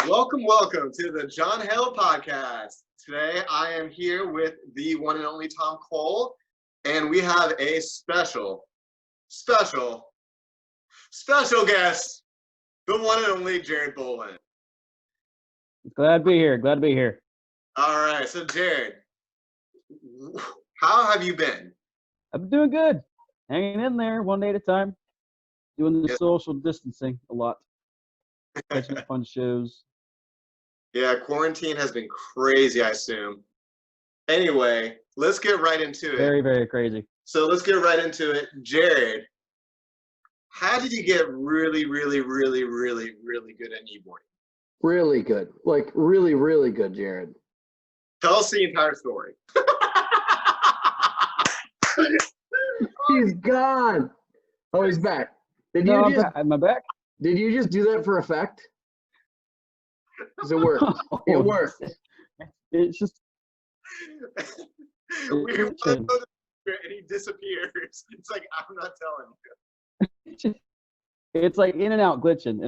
Welcome to the John Haile podcast. Today I am here with the one and only Tom Cole, and we have a special guest, the one and only Jared Bohlen. Glad to be here. All right, so Jared, how have you been? I've been doing good. Hanging in there one day at a time. Doing the Yeah. social distancing a lot. Catching fun shows. Yeah, quarantine has been crazy, I assume. Anyway, let's get right into it. Very, very crazy. So let's get right into it. Jared, how did you get really good at kneeboarding? Really good. Like really good, Jared. Tell us the entire story. He's gone. Oh, he's back. Did No, you am I back? Did you just do that for effect? Does it work? It worked. It's just We want to know the secret and he disappears. It's like, I'm not telling you. it's like in and out glitching.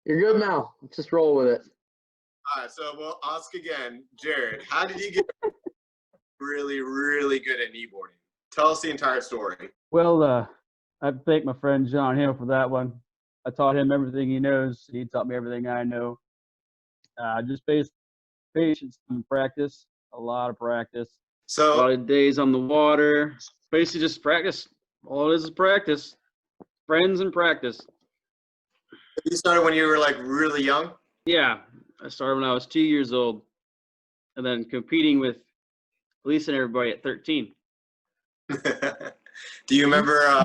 You're good now. Let's just roll with it. All right, so we'll ask again. Jared, how did you get really good at kneeboarding? Tell us the entire story. Well, I thank my friend John Hill for that one. I taught him everything he knows. He taught me everything I know. Just based patience and practice, a lot of practice. A lot So, of days on the water. Basically just practice. All it is practice. Friends and practice. you started when you were like really young? Yeah, I started when I was 2 years old, and then competing with police and everybody at 13. Do you remember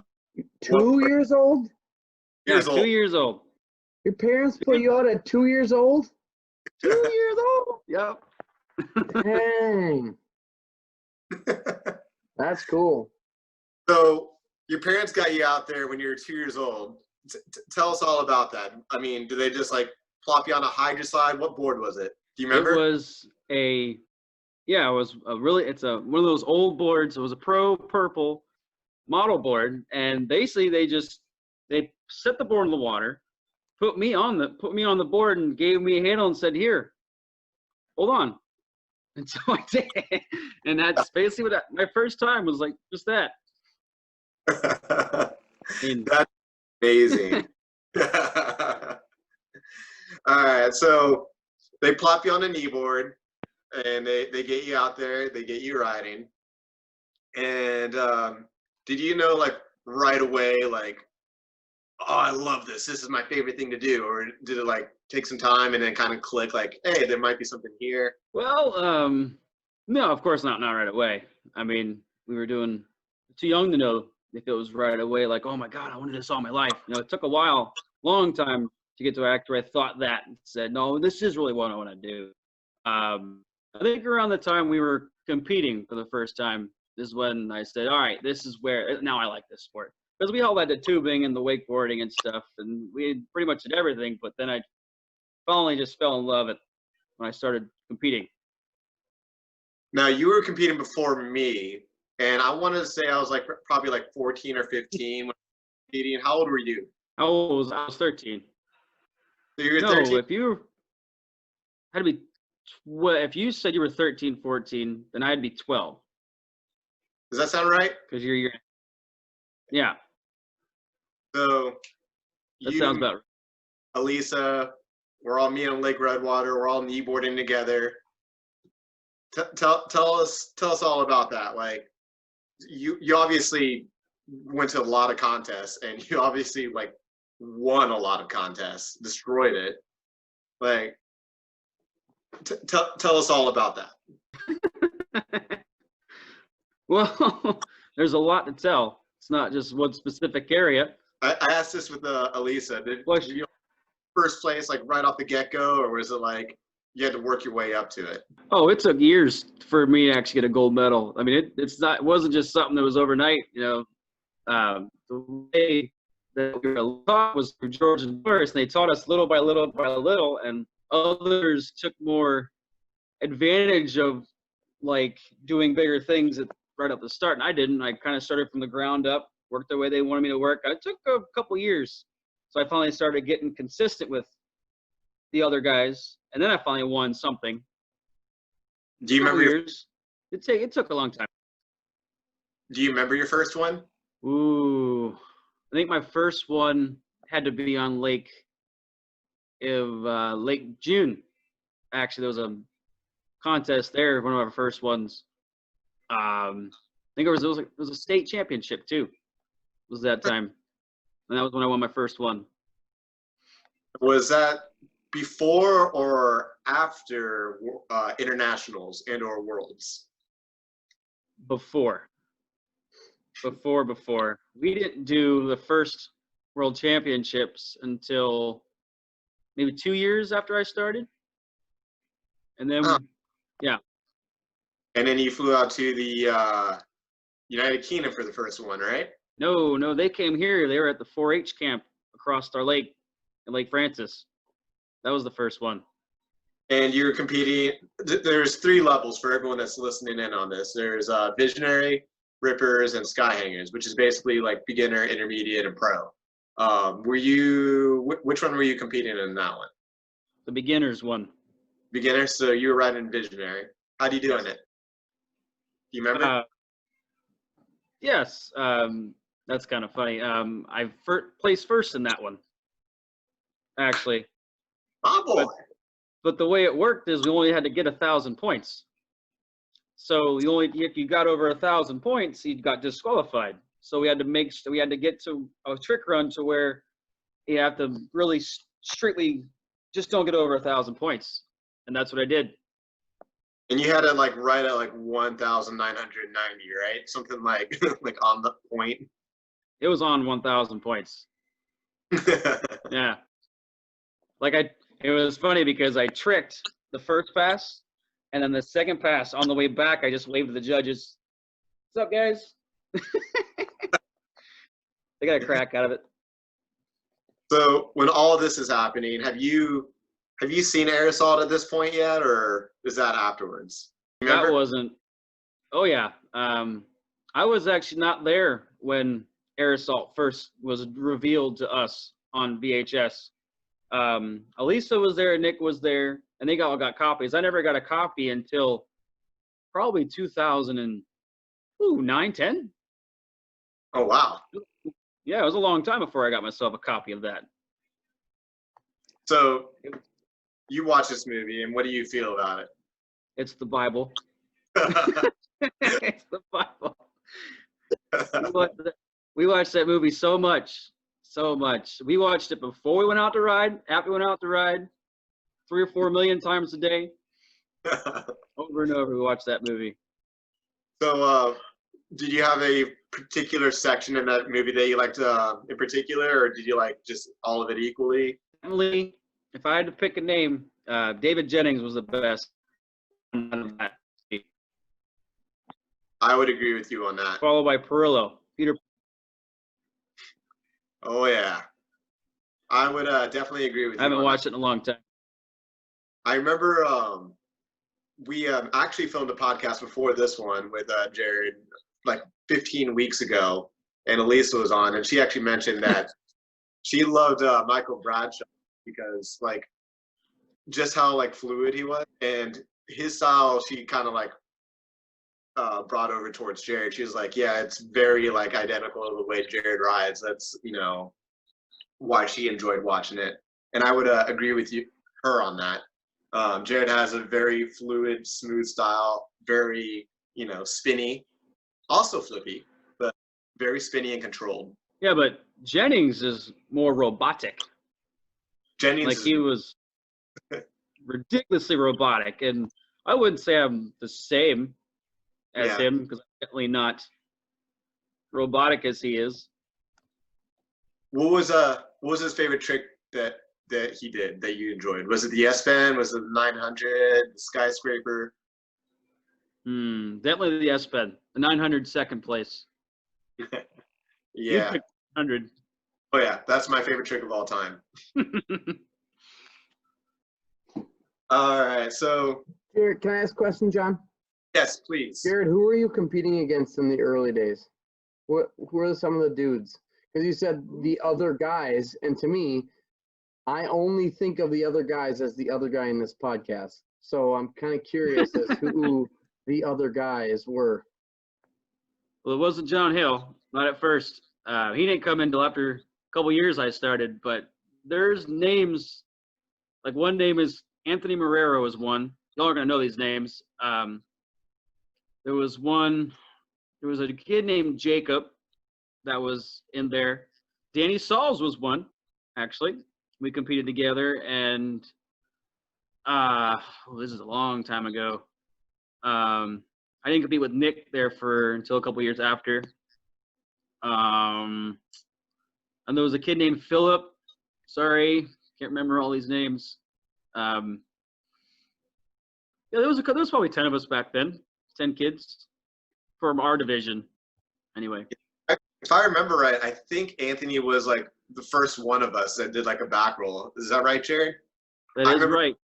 2 years old? years Yeah, old? 2 years old. Your parents put you out at 2 years old? 2 years old. Yep. Dang. That's cool. So your parents got you out there when you were 2 years old. Tell us all about that. I mean, do they just like plop you on a hydroslide? What board was it? Do you remember? It was it's one of those old boards. It was a Pro Purple model board, and basically they set the board in the water, put me on the board, and gave me a handle and said, "Here, hold on." And so I did, and that's basically my first time was like just that. And That's amazing. All right, so they plop you on a knee board, and they get you out there, they get you riding. And did you know like right away, like, oh, I love this. This is my favorite thing to do, or did it like take some time and then kind of click, like, hey, there might be something here? well, no, of course not right away. I mean, we were too young to know if it was right away. Like, oh my God, I wanted this all my life. It took a while, long time to get to an act where I thought that and said, no, this is really what I want to do. I think around the time we were competing for the first time is when I said, all right, this is where now I like this sport. Because we all had the tubing and the wakeboarding and stuff, and we pretty much did everything. But then I finally just fell in love when I started competing. Now you were competing before me, and I wanted to say I was like probably like 14 or 15 when competing. How old were you? I was 13. So you were No, 13. if you said you were 13, 14, then I'd be 12. Does that sound right? Because yeah, So that you, sounds about right. Elisa, we're all meeting on Lake Redwater. We're all kneeboarding together. Tell us all about that. Like, you obviously went to a lot of contests, and you obviously like won a lot of contests, destroyed it. Like, tell us all about that. Well, there's a lot to tell. It's not just one specific area. I asked this with Elisa. Did you first place like right off the get-go, or was it like you had to work your way up to it? Oh, it took years for me to actually get a gold medal. I mean, it wasn't just something that was overnight. The way that we were taught was through George and Doris, and they taught us little by little, and others took more advantage of like doing bigger things right at the start, and I didn't. I kind of started from the ground up, worked the way they wanted me to work. It took a couple years, so I finally started getting consistent with the other guys, and then I finally won something. Do you remember your, Years. It took a long time. do you remember your first one? Ooh, I think my first one had to be on Lake June. Actually, there was a contest there, one of our first ones. I think it was a state championship too. It was that time, and that was when I won my first one. Was that before or after internationals and or worlds? Before. We didn't do the first world championships until maybe 2 years after I started, and then yeah. And then you flew out to the United Kingdom for the first one, right? No, they came here. They were at the 4-H camp across our lake in Lake Francis. That was the first one. And you're competing. There's 3 levels for everyone that's listening in on this. There's visionary, rippers, and sky hangers, which is basically like beginner, intermediate, and pro. Which one were you competing in that one? The beginners one. Beginner. So you were riding visionary. How do you do in it? Do you remember? Yes. That's kind of funny. I placed first in that one, actually. Oh boy. But the way it worked is we only had to get 1,000 points. So if you got over 1,000 points, you got disqualified. So we had to get to a trick run to where you have to really strictly just don't get over 1,000 points, and that's what I did. And you had it like right at like 1,990, right? Something like like on the point. It was on 1,000 points. Yeah. It was funny because I tricked the first pass, and then the second pass on the way back, I just waved to the judges. What's up, guys? They got a crack out of it. So when all of this is happening, have you seen air assault at this point yet, or is that afterwards? Remember? That wasn't. Oh yeah. I was actually not there when air assault first was revealed to us on VHS. Elisa was there, Nick was there, and they all got copies. I never got a copy until probably 2009, 10. Oh wow. Yeah, it was a long time before I got myself a copy of that. So you watch this movie, and what do you feel about it? It's the Bible. It's the Bible. We watched that movie so much. We watched it before we went out to ride, after we went out to ride, 3 or 4 million times a day. Over and over, we watched that movie. So, did you have a particular section in that movie that you liked in particular, or did you like just all of it equally? Definitely, if I had to pick a name, David Jennings was the best. I would agree with you on that. Followed by Perillo, Peter. Oh yeah, I would definitely agree with you. I haven't watched it in a long time. I remember we actually filmed a podcast before this one with Jared like 15 weeks ago, and Elisa was on, and she actually mentioned that she loved Michael Bradshaw because like just how like fluid he was, and his style she kind of like brought over towards Jared. She was like, yeah, it's very like identical to the way Jared rides. That's, you know, why she enjoyed watching it. And I would agree with her on that. Jared has a very fluid, smooth style, very, you know, spinny, also flippy, but very spinny and controlled. Yeah, but Jennings is more robotic. Jennings, he was ridiculously robotic, and I wouldn't say I'm the same as him because I'm definitely not robotic as he is. What was his favorite trick that he did that you enjoyed? Was it the S-bend? Was it the 900? The skyscraper? Definitely the S-bend. The 900 second place. Yeah. 100. Oh yeah, that's my favorite trick of all time. All right, so. Jared, can I ask a question, John? Yes, please. Jared, who were you competing against in the early days? Who were some of the dudes? Because you said the other guys, and to me, I only think of the other guys as the other guy in this podcast. So I'm kind of curious as to who the other guys were. Well, it wasn't John Hill, not at first. He didn't come in until after a couple years I started, but there's names, like one name is Anthony Marrero is one. Y'all are going to know these names. There was a kid named Jacob that was in there. Danny Sauls was one, actually. We competed together, and this is a long time ago. I didn't compete with Nick there until a couple years after. And there was a kid named Philip. Sorry, can't remember all these names. Yeah, there was probably 10 of us back then. 10 kids from our division. Anyway. If I remember right, I think Anthony was like the first one of us that did like a back roll. Is that right, Jared? That is right.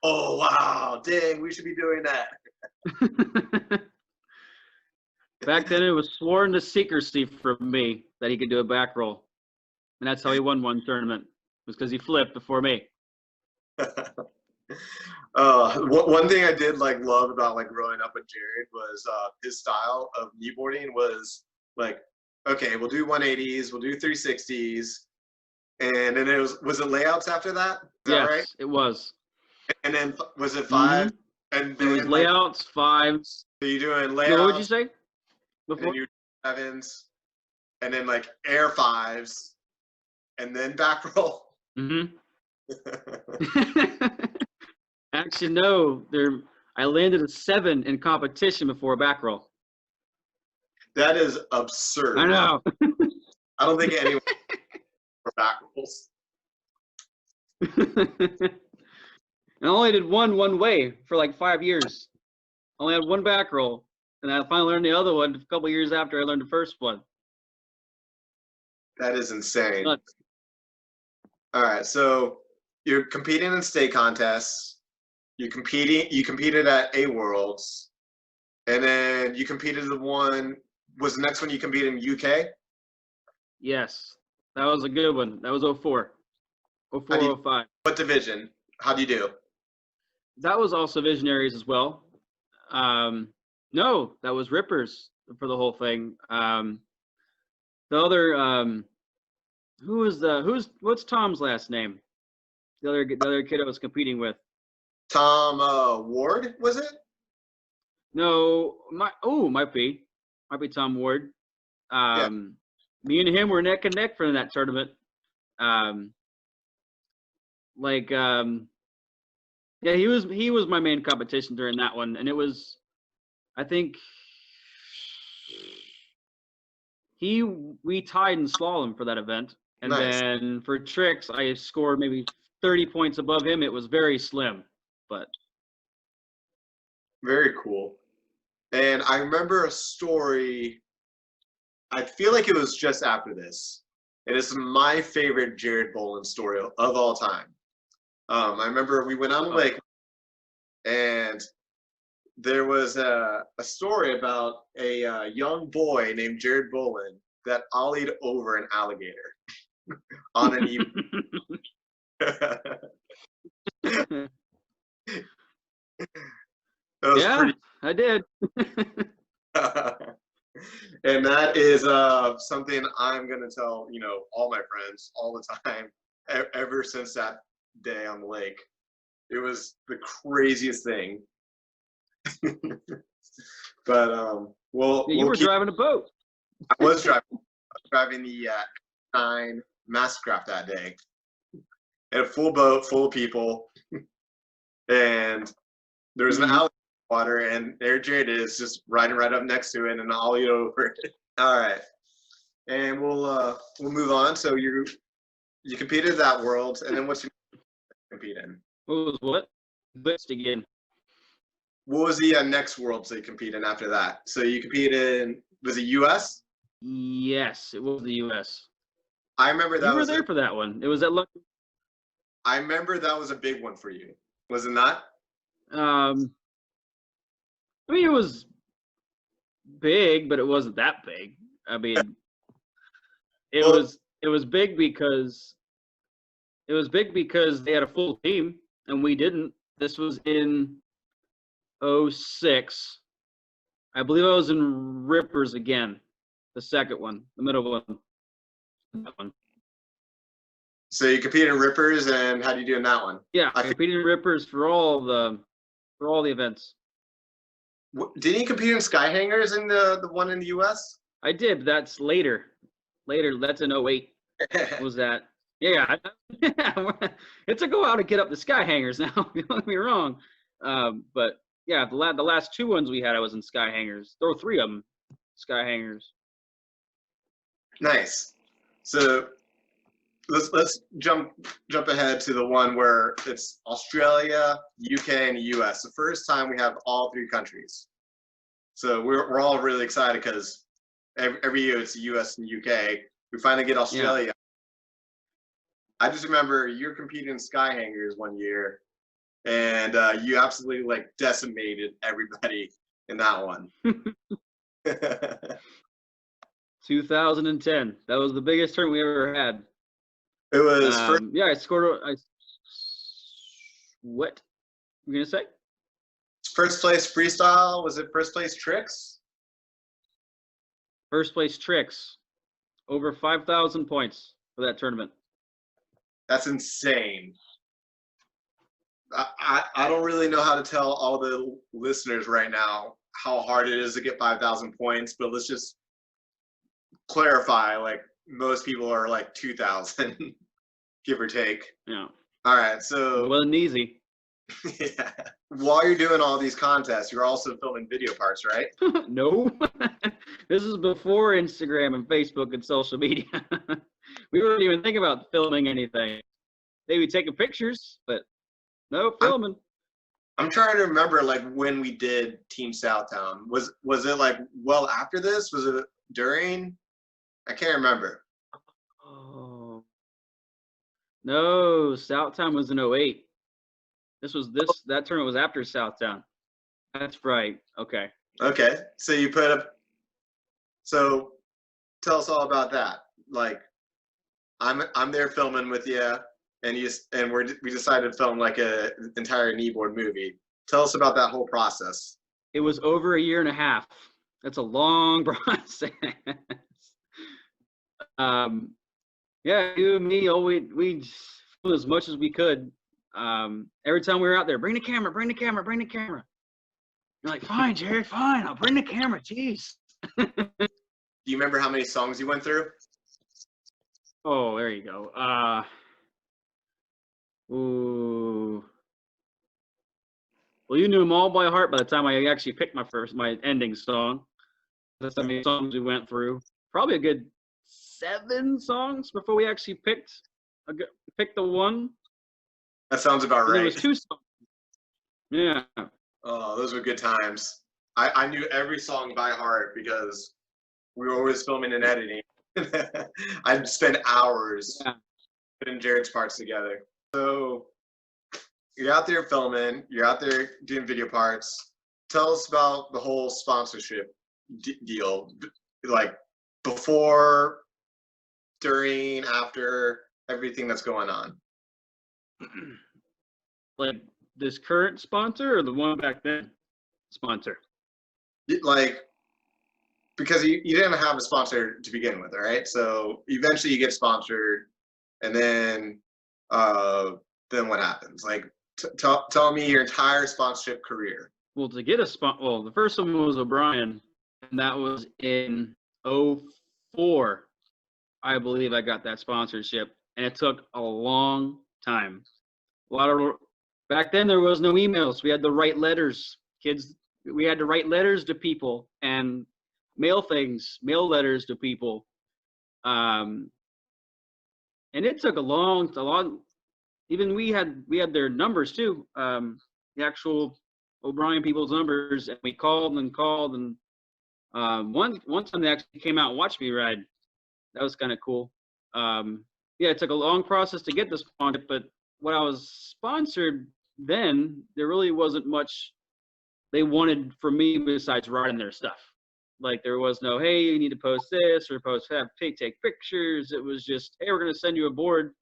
Oh, wow. Dang, we should be doing that. Back then, it was sworn to secrecy from me that he could do a back roll. And that's how he won one tournament, was because he flipped before me. One thing I did like love about like growing up with Jared was his style of kneeboarding was like, okay, we'll do 180s, we'll do 360s, and then it was it layouts after that? Is that right? It was. And then was it 5? Mm-hmm. And then, it was layouts, 5s. So you're doing layouts. So what would you say? Before? And then you 7s, and then like air 5s, and then back roll. Mm-hmm. Actually, no. I landed a 7 in competition before a back roll. That is absurd. I know. I don't think anyone for back rolls. And I only did one way for like 5 years. I only had one back roll, and I finally learned the other one a couple years after I learned the first one. That is insane. Nuts. All right, so you're competing in state contests. You competed at A Worlds, and then you competed was the next one you competed in UK? Yes, that was a good one. That was 04. 04, 05. What division? How'd you do? That was also Visionaries as well. No, that was Rippers for the whole thing. The other, what's Tom's last name? The other kid I was competing with. Tom Ward, was it? No, might be Tom Ward. Yeah. Me and him were neck and neck for that tournament. Yeah, he was my main competition during that one, and it was, I think, we tied in slalom for that event, and Nice. Then for tricks I scored maybe 30 points above him. It was very slim, but very cool. And I remember a story. I feel like it was just after this. It is my favorite Jared Bohlen story of all time. I remember we went on the lake, and there was a story about a young boy named Jared Bohlen that ollied over an alligator on an evening. Yeah, I did. And that is something I'm gonna tell all my friends all the time. Ever since that day on the lake, it was the craziest thing. But well, you were driving a boat. I was driving the 9 Mastercraft that day. In a full boat full of people, and there was an alligator in the water, and there Jared is just riding right up next to it and ollie over it. All right, and we'll move on. So you competed at that World, and then what's you compete in? What? Again. What was the next Worlds that you compete in after that? So you competed in, was it US? Yes, it was the US. I remember that. You were there for that one. It was at Lucky. I remember that was a big one for you. Was it not? I mean, it was big, but it wasn't that big. I mean, it was big because It was big because they had a full team and we didn't. This was in 06. I believe I was in Rippers again, the second one, the middle one. That one. So you competed in Rippers, and how do you do in that one? Yeah, I competed in Rippers for all the events. Didn't you compete in Skyhangers in the one in the U.S.? I did, but that's later. That's in 08. Was that? Yeah. It took a while to get up the Skyhangers now, don't get me wrong. But yeah, the last two ones we had, I was in Skyhangers. There were 3 of them, Skyhangers. Nice. So let's jump ahead to the one where it's Australia, UK, and the US. The first time we have all 3 countries. So we're all really excited because every year it's the US and UK. We finally get Australia. Yeah. I just remember you're competing in Skyhangers one year, and you absolutely like decimated everybody in that one. 2010. That was the biggest tournament we ever had. It was yeah, I scored. What were you gonna say? First place freestyle. Was it first place tricks? First place tricks. Over 5,000 points for that tournament. That's insane. I don't really know how to tell all the listeners right now how hard it is to get 5,000 points, but let's just clarify, like most people are like 2,000, give or take. Yeah. All right, so. It wasn't easy. Yeah. While you're doing all these contests, you're also filming video parts, right? No. This is before Instagram and Facebook and social media. We weren't even thinking about filming anything. Maybe taking pictures, but no filming. I'm trying to remember like when we did Team Southtown. Was it like well after this? Was it during? I can't remember. Oh. No, Southtown was in 08. That tournament was after Southtown. That's right. Okay. Okay. So you put up. So tell us all about that. Like, I'm there filming with you, and we decided to film like a entire kneeboard movie. Tell us about that whole process. It was over 1.5 years. That's a long process. Yeah, you and me, we filmed as much as we could. Every time we were out there, bring the camera. You're like, fine, Jared, fine, I'll bring the camera. Jeez. Do you remember how many songs you went through? Oh, there you go. Ooh. Well, you knew them all by heart by the time I actually picked my ending song. That's how many songs we went through. Probably a good 7 songs before we actually picked the one. That sounds about right. There was 2 songs. Yeah. Oh, those were good times. I knew every song by heart because we were always filming and editing. I'd spend hours putting Jared's parts together. So you're out there filming, you're out there doing video parts. Tell us about the whole sponsorship deal, like before, during, after, everything that's going on. Like this current sponsor or the one back then sponsor? Like, because you didn't have a sponsor to begin with, all right? So eventually you get sponsored, and then what happens? Like, tell me your entire sponsorship career. Well, to get the first one was O'Brien, and that was in 04. I believe I got that sponsorship, and it took a long time. Back then there was no emails. We had to write letters. Kids, we had to write letters to people and mail letters to people. And it took a long. Even we had their numbers too. The actual O'Brien people's numbers, and we called, and one time they actually came out and watched me ride. That was kind of cool. Yeah, it took a long process to get this sponsored, but when I was sponsored then, there really wasn't much they wanted from me besides riding their stuff. Like there was no, hey, you need to post this or take pictures. It was just, hey, we're gonna send you a board.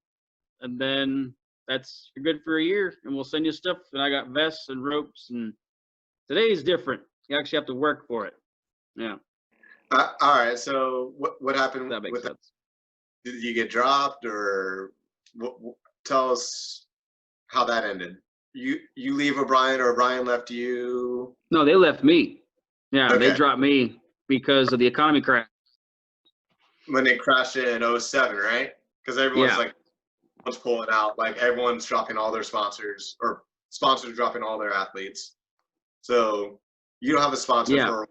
and then you're good for a year, and we'll send you stuff. And I got vests and ropes, and today's different. You actually have to work for it. Yeah. All right. So what happened That makes with sense. that? Did you get dropped, or tell us how that ended? You leave O'Brien, or O'Brien left you? No, they left me. Yeah, they Okay. dropped me because of the economy crash. When it crashed in 07, right? Because everyone's Yeah. like, everyone's pulling out. Like everyone's dropping all their sponsors, or sponsors dropping all their athletes. So you don't have a sponsor Yeah. for.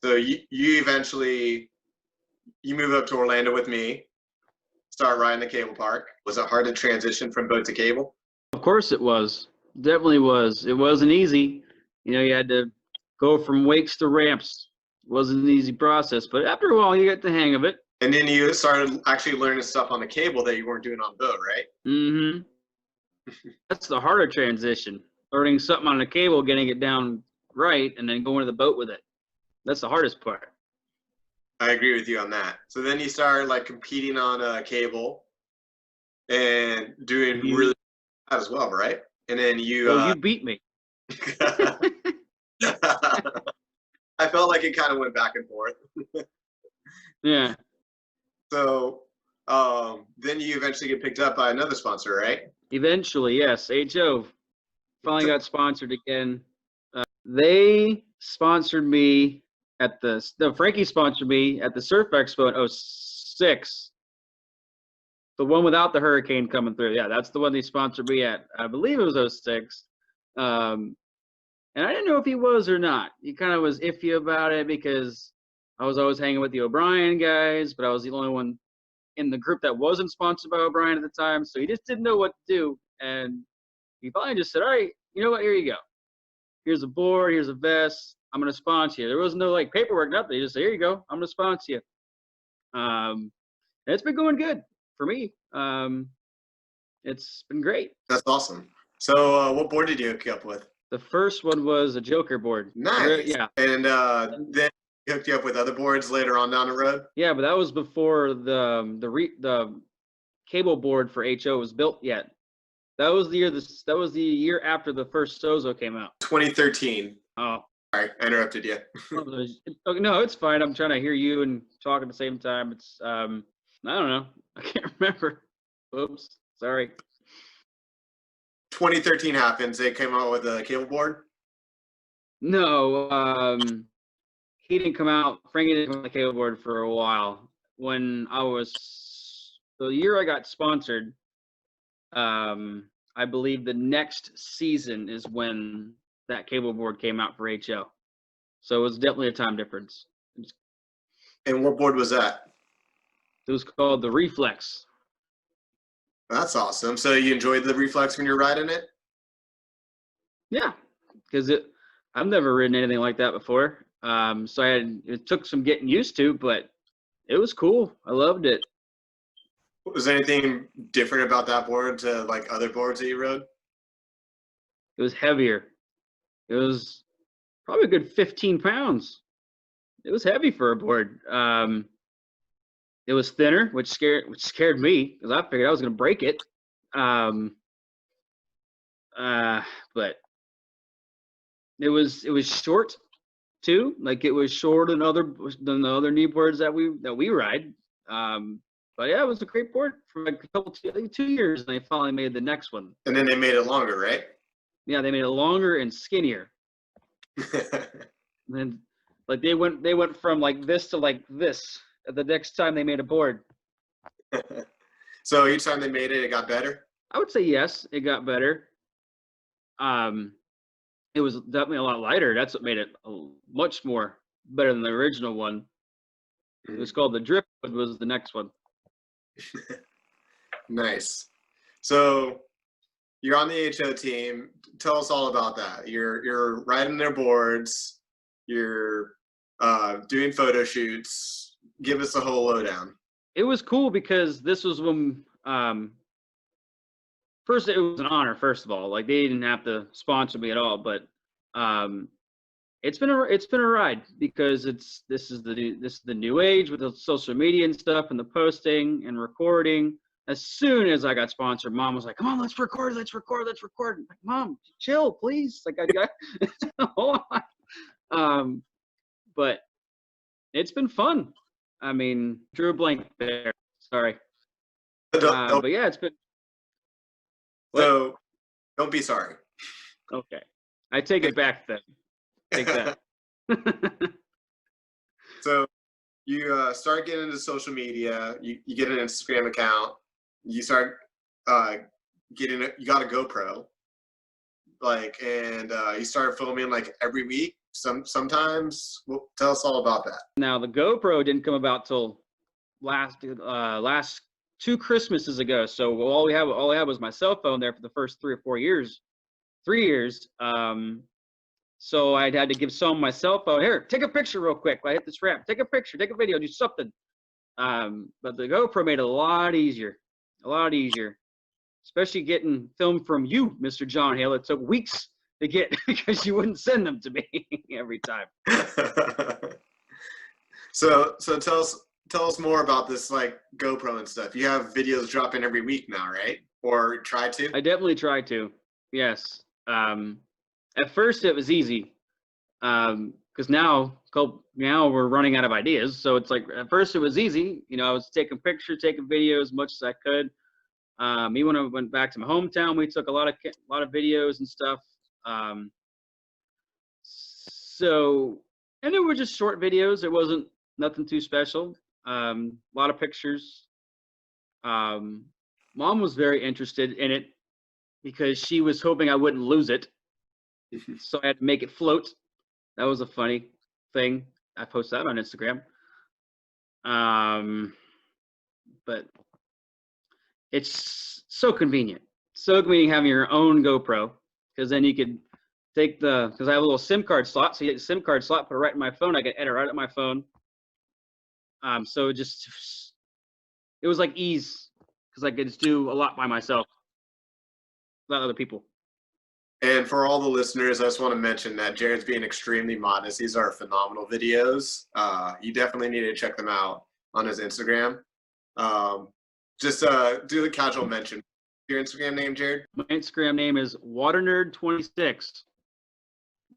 So you eventually move up to Orlando with me, start riding the cable park. Was it hard to transition from boat to cable? Of course it was. Definitely was. It wasn't easy. You had to go from wakes to ramps. It wasn't an easy process, but after a while you get the hang of it. And then you started actually learning stuff on the cable that you weren't doing on boat, right? Mm-hmm. That's the harder transition. Learning something on the cable, getting it down right, and then going to the boat with it. That's the hardest part. I agree with you on that. So then you started like competing on a cable and doing really bad as well, right? And then you beat me. I felt like it kind of went back and forth. Yeah. So then you eventually get picked up by another sponsor, right? Eventually, yes. HO finally got sponsored again. They sponsored me at Frankie sponsored me at the Surf Expo in 06. The one without the hurricane coming through. Yeah, that's the one they sponsored me at. I believe it was 06. And I didn't know if he was or not. He kind of was iffy about it because I was always hanging with the O'Brien guys, but I was the only one in the group that wasn't sponsored by O'Brien at the time. So he just didn't know what to do. And he finally just said, all right, you know what? Here you go. Here's a board. Here's a vest. I'm going to sponsor you. There was no like paperwork, nothing. He just said, here you go. I'm going to sponsor you. And it's been going good for me. It's been great. That's awesome. So what board did you hook you up with? The first one was a Joker board. Nice. Yeah. And then he hooked you up with other boards later on down the road? Yeah, but that was before the cable board for HO was built yet. That was the year after the first Sozo came out. 2013. Oh. Sorry, I interrupted you. No, it's fine. I'm trying to hear you and talk at the same time. It's I don't know. I can't remember. Oops. Sorry. 2013 happens. They came out with a cable board? No, he didn't come out. Frankie didn't come on the cable board for a while. When the year I got sponsored, I believe the next season is when that cable board came out for HO. So it was definitely a time difference. And what board was that? It was called the Reflex. That's awesome. So you enjoyed the Reflex when you're riding it? Yeah, because I've never ridden anything like that before. So it took some getting used to, but it was cool. I loved it. Was there anything different about that board to like other boards that you rode? It was heavier. It was probably a good 15 pounds. It was heavy for a board. It was thinner, which scared me because I figured I was going to break it. But it was short too. Like it was shorter than the other knee boards that we ride. But yeah, it was a great board for like a couple 2 years, and they finally made the next one. And then they made it longer, right? Yeah, they made it longer and skinnier. And then like they went from like this to like this the next time they made a board. So each time they made it, it got better? I would say yes, it got better. It was definitely a lot lighter. That's what made it much more better than the original one. It was called the Driftwood was the next one. Nice. So you're on the HO team. Tell us all about that. You're riding their boards. You're doing photo shoots. Give us the whole lowdown. It was cool because this was when first it was an honor. First of all, like they didn't have to sponsor me at all, but it's been a ride because this is the new age with the social media and stuff and the posting and recording. As soon as I got sponsored, Mom was like, "Come on, let's record. I'm like, Mom, chill, please. Like, I got hold on." But it's been fun. I mean, drew a blank there. Sorry. But yeah, it's been. So, don't be sorry. Okay, I take it back then. Take that. So, you start getting into social media. You get an Instagram account. You start you got a GoPro, like, and you started filming like every week. Sometimes. Well, tell us all about that. Now the GoPro didn't come about till last 2 Christmases ago. So all I had was my cell phone there for the first 3 or 4 years. 3 years. So I'd had to give someone my cell phone. Here, take a picture real quick. I hit this ramp. Take a picture. Take a video. Do something. But the GoPro made it a lot easier. Especially getting film from you, Mr. John Haile. It took weeks to get because you wouldn't send them to me every time. So tell us more about this, like, GoPro and stuff. You have videos dropping every week now, right? Or try to? I definitely try to. Yes. At first it was easy. Because now we're running out of ideas. So it's like, at first it was easy. You know, I was taking pictures, taking videos as much as I could. Me, when I went back to my hometown, we took a lot of videos and stuff. And they were just short videos. It wasn't nothing too special. A lot of pictures. Mom was very interested in it because she was hoping I wouldn't lose it. So I had to make it float. That was a funny thing. I posted that on Instagram. But it's so convenient. So convenient having your own GoPro, because then you could take because I have a little SIM card slot. So you get the SIM card slot, put it right in my phone. I can edit right at my phone. So it was like ease, because I could just do a lot by myself without other people. And for all the listeners, I just want to mention that Jared's being extremely modest. These are phenomenal videos. You definitely need to check them out on his Instagram. Just do the casual mention. Your Instagram name, Jared? My Instagram name is WaterNerd26.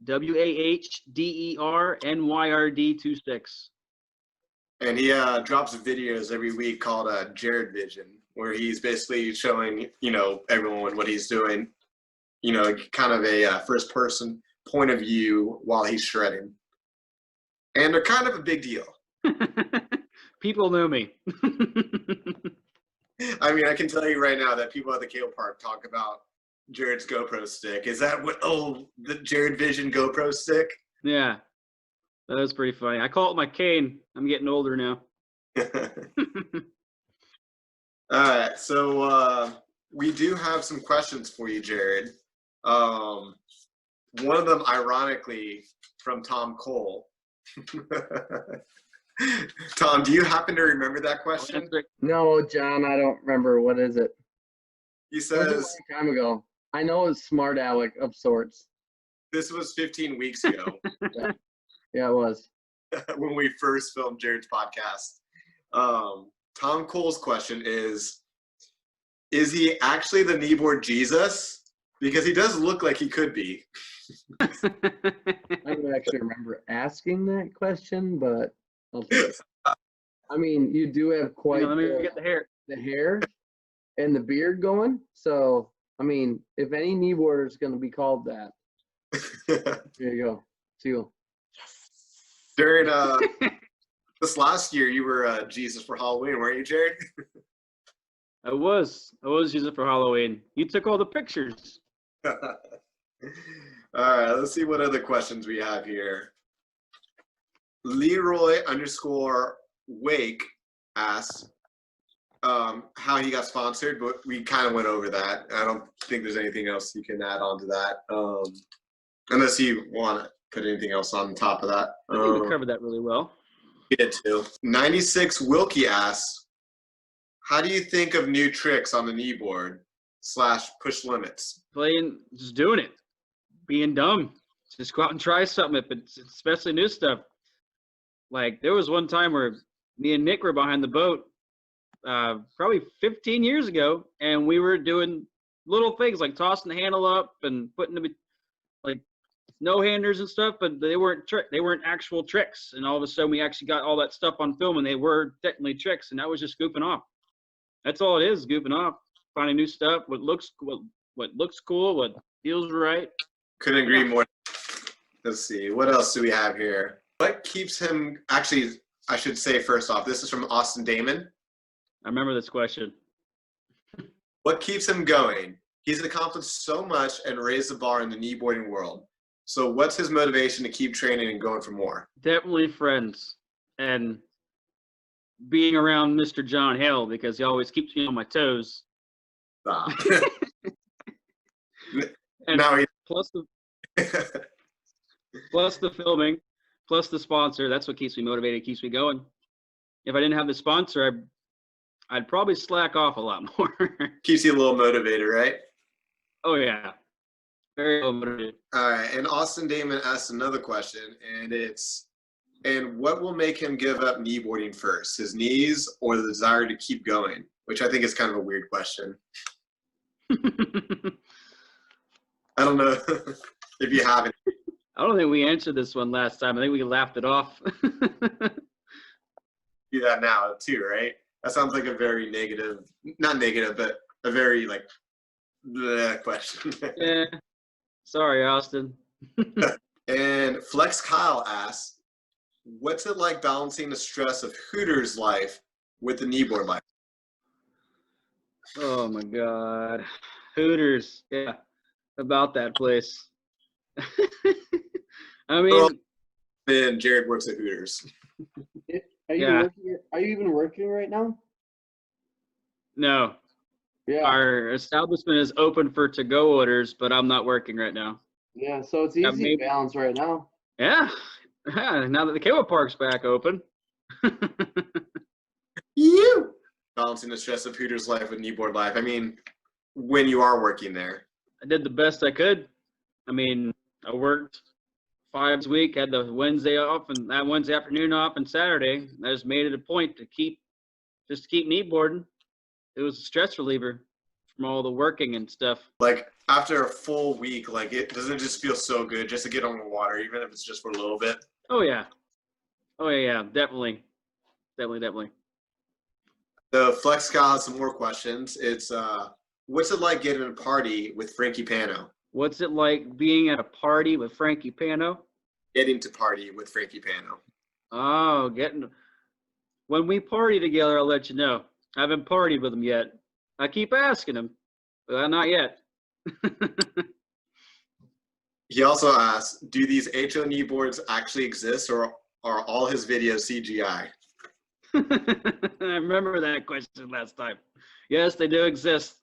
WaderNyrd26. And he drops videos every week called Jared Vision, where he's basically showing, everyone what he's doing, kind of a first-person point of view while he's shredding. And they're kind of a big deal. People know me. I mean, I can tell you right now that people at the cable park talk about Jared's GoPro stick. Is that the Jared Vision GoPro stick? Yeah, that was pretty funny. I call it my cane. I'm getting older now. All right, so we do have some questions for you, Jared. One of them, ironically, from Tom Cole. Tom, do you happen to remember that question? No, John, I don't remember. What is it? He says, it was a long time ago. I know it's smart aleck of sorts. This was 15 weeks ago. Yeah, it was. When we first filmed Jared's podcast. Tom Cole's question is he actually the kneeboard Jesus? Because he does look like he could be. I don't actually remember asking that question, but I'll take it. I mean, you do have quite let me get the hair and the beard going. So, I mean, if any kneeboarder is going to be called that, there you go. Seal. During this last year, you were Jesus for Halloween, weren't you, Jared? I was Jesus for Halloween. You took all the pictures. All right, let's see what other questions we have here. Leroy_Wake asks how he got sponsored, but we kind of went over that. I don't think there's anything else you can add on to that, unless you want to put anything else on top of that. I think we covered that really well. We did too. 96 Wilkie asks, how do you think of new tricks on the kneeboard / push limits? Just doing it. Being dumb. just go out and try something, if it's especially new stuff. Like there was one time where me and Nick were behind the boat, probably 15 years ago, and we were doing little things like tossing the handle up and putting the like no-handers and stuff, but they weren't actual tricks. And all of a sudden, we actually got all that stuff on film, and they were technically tricks, and that was just goofing off. That's all it is, goofing off, finding new stuff, what looks cool, what feels right. Couldn't agree more. Let's see, what else do we have here? What keeps him, actually, I should say first off, this is from Austin Damon. I remember this question. What keeps him going? He's accomplished so much and raised the bar in the kneeboarding world. So what's his motivation to keep training and going for more? Definitely friends and being around Mr. John Haile, because he always keeps me on my toes. Stop. And now plus the filming, plus the sponsor. That's what keeps me motivated, keeps me going. If I didn't have the sponsor, I'd probably slack off a lot more. Keeps you a little motivated, right? Oh yeah, very motivated. All right, and Austin Damon asked another question, and what will make him give up kneeboarding first, his knees or the desire to keep going? Which I think is kind of a weird question. I don't know if you have it. I don't think we answered this one last time. I think we laughed it off. Do that now too, right? That sounds like a very negative, not negative, but a very like bleh question. Yeah. Sorry, Austin. And Flex Kyle asks, what's it like balancing the stress of Hooters life with the kneeboard life? Oh my God. Hooters. Yeah. About that place. I mean, then Jared works at Hooters. Are you even working right now? No. Yeah. Our establishment is open for to-go orders, but I'm not working right now. Yeah, so it's easy to balance right now. Yeah. Now that the cable park's back open. You balancing the stress of Hooters life with kneeboard life. I mean, when you are working there. I did the best I could. I mean, I worked 5 days a week, had the Wednesday off and that Wednesday afternoon off and Saturday. I just made it a point to keep kneeboarding. It was a stress reliever from all the working and stuff. Like after a full week, like it doesn't just feel so good just to get on the water, even if it's just for a little bit. Oh yeah. Oh yeah, definitely. Definitely. The Flex Kyle has some more questions. It's what's it like getting a party with Frankie Pano? What's it like being at a party with Frankie Pano? Getting to party with Frankie Pano. Oh, when we party together, I'll let you know. I haven't partied with him yet. I keep asking him, but not yet. He also asks, do these HO kneeboards actually exist, or are all his videos CGI? I remember that question last time. Yes, they do exist.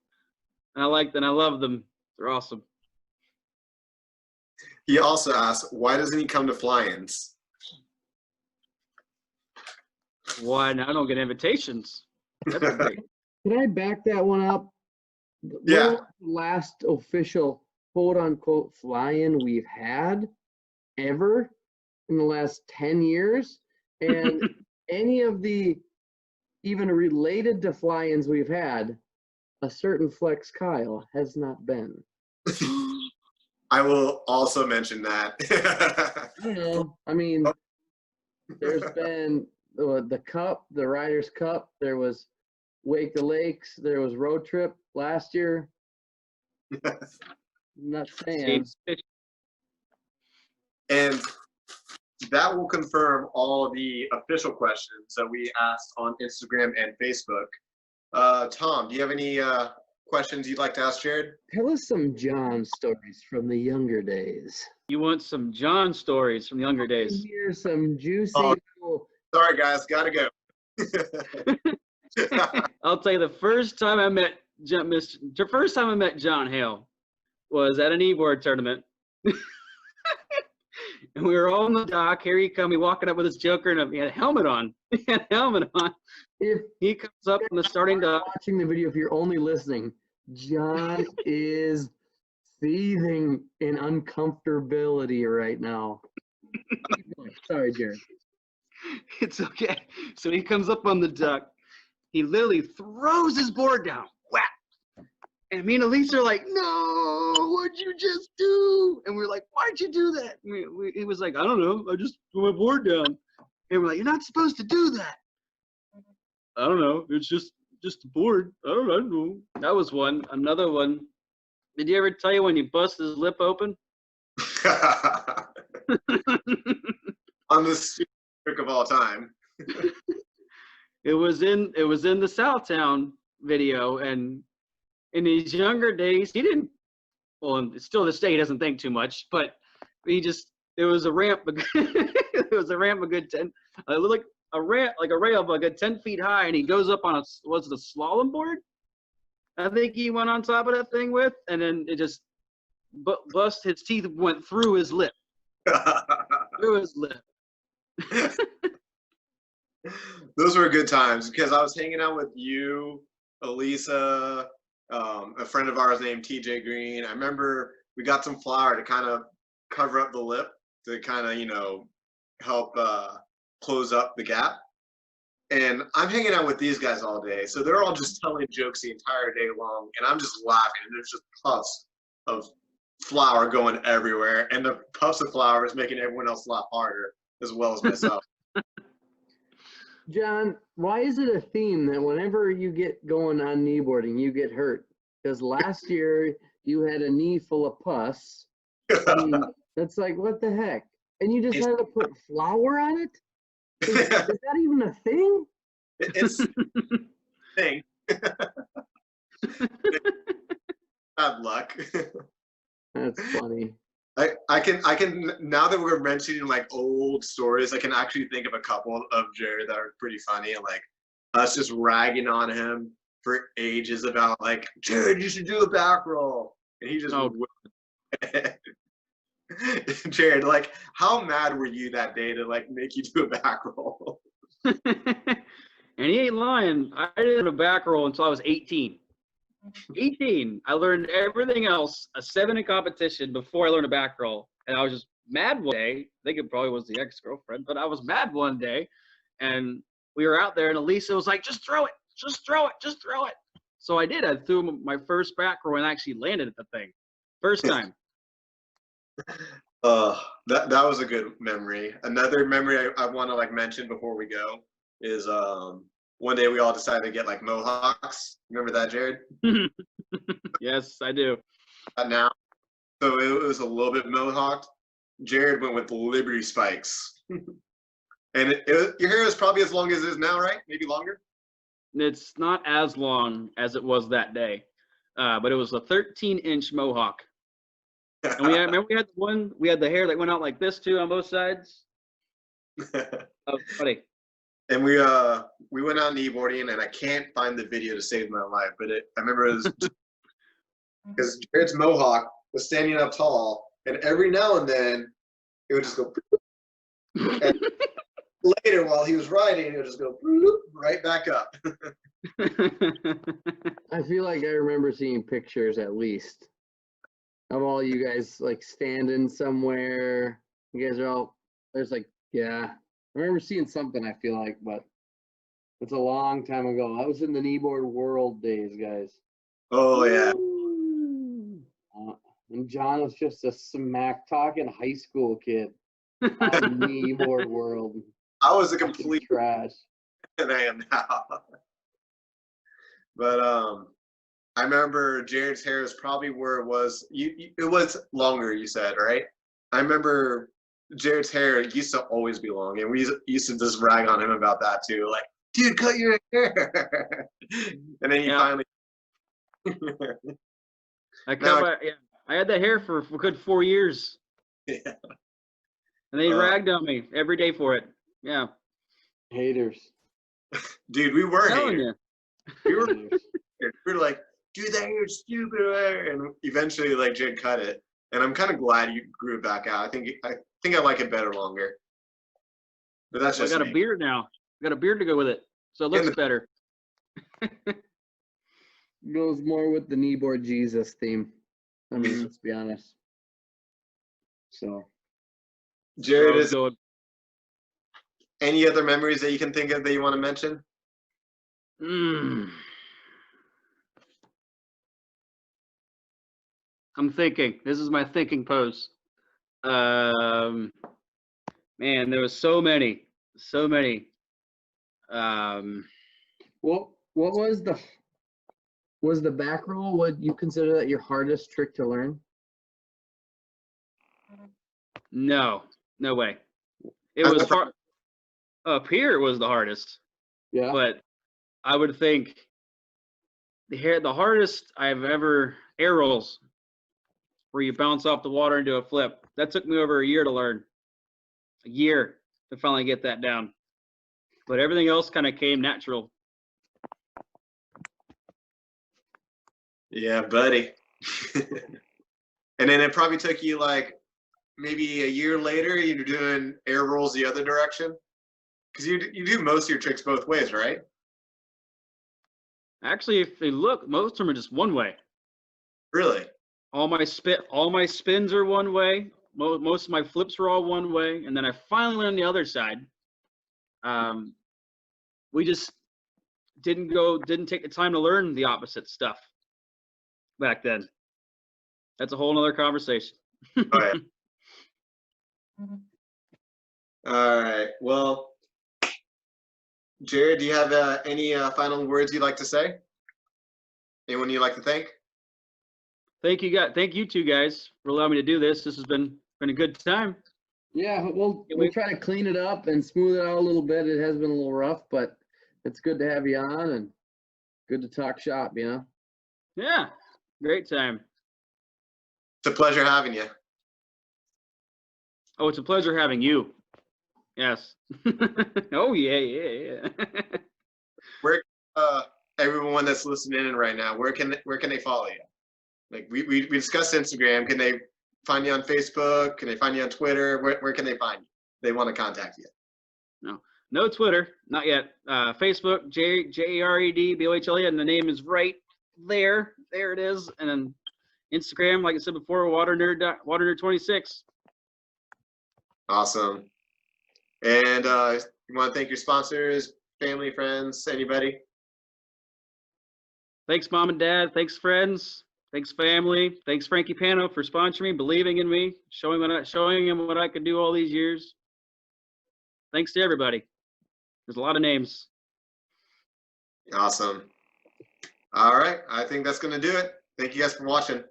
I like them. I love them. They're awesome. He also asks, why doesn't he come to fly-ins? Why? I don't get invitations. That's great. Can I back that one up? Yeah. What was the last official quote-unquote fly-in we've had ever in the last 10 years? And any of the even related to fly-ins we've had, a certain Flex Kyle has not been. I will also mention that. I don't know. I mean, there's been the Cup, the Riders' Cup. There was Wake the Lakes. There was Road Trip last year. I'm not saying. And that will confirm all the official questions that we asked on Instagram and Facebook. Tom, do you have any questions you'd like to ask Jared? Tell us some John stories from the younger days. You want some John stories from the younger days? Here's some juicy. Sorry, guys, gotta go. I'll tell you, the first time I met John Haile was at an e-board tournament. And we were all on the dock. Here he come. He walking up with his Joker, and he had a helmet on. He had a helmet on. If he comes up on the starting dock. Watching the video, if you're only listening, John is seething in uncomfortability right now. Sorry, Jared. It's okay. So he comes up on the duck. He literally throws his board down. Whap! And me and Elise are like, no, what'd you just do? And we're like, why'd you do that? He was like, I don't know. I just threw my board down. And we're like, you're not supposed to do that. I don't know. It's just a board. I don't know. That was one. Another one. Did he ever tell you when you bust his lip open? On the stupidest trick of all time. It was in the Southtown video, and in his younger days, he didn't. Well, still to this day, he doesn't think too much. But there was a ramp. It was a ramp a good 10. It looked like a ramp, like a rail, but a good 10 feet high, and he goes up on was it a slalom board? I think he went on top of that thing with, and then it just bust. His teeth went through his lip. Through his lip. Those were good times because I was hanging out with you, Elisa, a friend of ours named TJ Green. I remember we got some flour to kind of cover up the lip to kind of, help close up the gap. And I'm hanging out with these guys all day. So they're all just telling jokes the entire day long. And I'm just laughing. And there's just puffs of flour going everywhere. And the puffs of flour is making everyone else laugh harder as well as myself. John, why is it a theme that whenever you get going on kneeboarding, you get hurt? Because last year you had a knee full of pus. That's like, what the heck? And you just had to put flour on it? Is that even a thing? It's a thing. Bad luck. That's funny. I can now that we're mentioning like old stories, I can actually think of a couple of Jared that are pretty funny, and like us just ragging on him for ages about like, Jared, you should do a back roll, and he just Jared, like, how mad were you that day to like make you do a back roll? And he ain't lying. I did a back roll until I was 18. 18. I learned everything else, a 7 in competition, before I learned a back roll. And I was just mad one day. I think it probably was the ex-girlfriend, but I was mad one day. And we were out there, and Elisa was like, just throw it. Just throw it. Just throw it. So I did. I threw my first back roll and actually landed at the thing. First time. That was a good memory. Another memory I want to like mention before we go is one day we all decided to get like mohawks. Remember that, Jared? Yes, I do. Now, so it was a little bit mohawked. Jared went with Liberty spikes, and your hair is probably as long as it is now, right? Maybe longer. It's not as long as it was that day, but it was a 13-inch mohawk. And remember we had the hair that went out like this too on both sides. Oh, funny. And we went out kneeboarding, and I can't find the video to save my life, but I remember it was because Jared's mohawk was standing up tall, and every now and then it would just go. And later, while he was riding, it would just go right back up. I feel like I remember seeing pictures at least of all you guys like standing somewhere. You guys are all there's like, yeah. I remember seeing something, I feel like, but it's a long time ago. I was in the kneeboard world days, guys. Oh yeah. And John was just a smack talking high school kid on kneeboard world. I was a complete trash. And I am now. But I remember Jared's hair is probably where it was. It was longer, you said, right? I remember Jared's hair used to always be long, and we used to just rag on him about that too. Like, dude, cut your hair. And then he finally. I had that hair for a good 4 years. Yeah. And they ragged on me every day for it. Yeah. Haters. Dude, we were haters. We were like, dude, that hair's stupid. And eventually, like, Jared cut it. And I'm kind of glad you grew it back out. I think I like it better longer. But that's just I got a beard now. I got a beard to go with it, so it looks better. Goes more with the kneeboard Jesus theme. I mean, let's be honest. So, Jared, I is was going, any other memories that you can think of that you want to mention? I'm thinking. This is my thinking pose. Man, there was so many. what was the back roll? Would you consider that your hardest trick to learn? No way. It That's was the hard. Up here was the hardest, Yeah. but I would think the hardest I've ever air rolls, where you bounce off the water and do a flip. That took me over a year to learn. A year to finally get that down. But everything else kind of came natural. Yeah, buddy. And then it probably took you like maybe a year later, you're doing air rolls the other direction. Because you do most of your tricks both ways, right? Actually, if you look, most of them are just one way. Really? All my spins are one way. Most of my flips are all one way, and then I finally went on the other side. We just didn't take the time to learn the opposite stuff back then. That's a whole nother conversation. Oh, yeah. All right. Well, Jared, do you have any final words you'd like to say? Anyone you'd like to thank? Thank you two guys for allowing me to do this. This has been a good time. Yeah, we'll try to clean it up and smooth it out a little bit. It has been a little rough, but it's good to have you on and good to talk shop, you know? Yeah, great time. It's a pleasure having you. Oh, it's a pleasure having you. Yes. Oh yeah. Where everyone that's listening in right now, where can they follow you? Like we discussed Instagram. Can they find you on Facebook? Can they find you on Twitter? Where can they find you? They want to contact you. No Twitter, not yet. Facebook, Jared Bohle, and the name is right there. There it is. And then Instagram, like I said before, WaterNerd26. Awesome. And you want to thank your sponsors, family, friends, anybody? Thanks, Mom and Dad. Thanks, friends. Thanks, family. Thanks, Frankie Pano, for sponsoring me, believing in me, showing him what I could do all these years. Thanks to everybody. There's a lot of names. Awesome. All right. I think that's going to do it. Thank you guys for watching.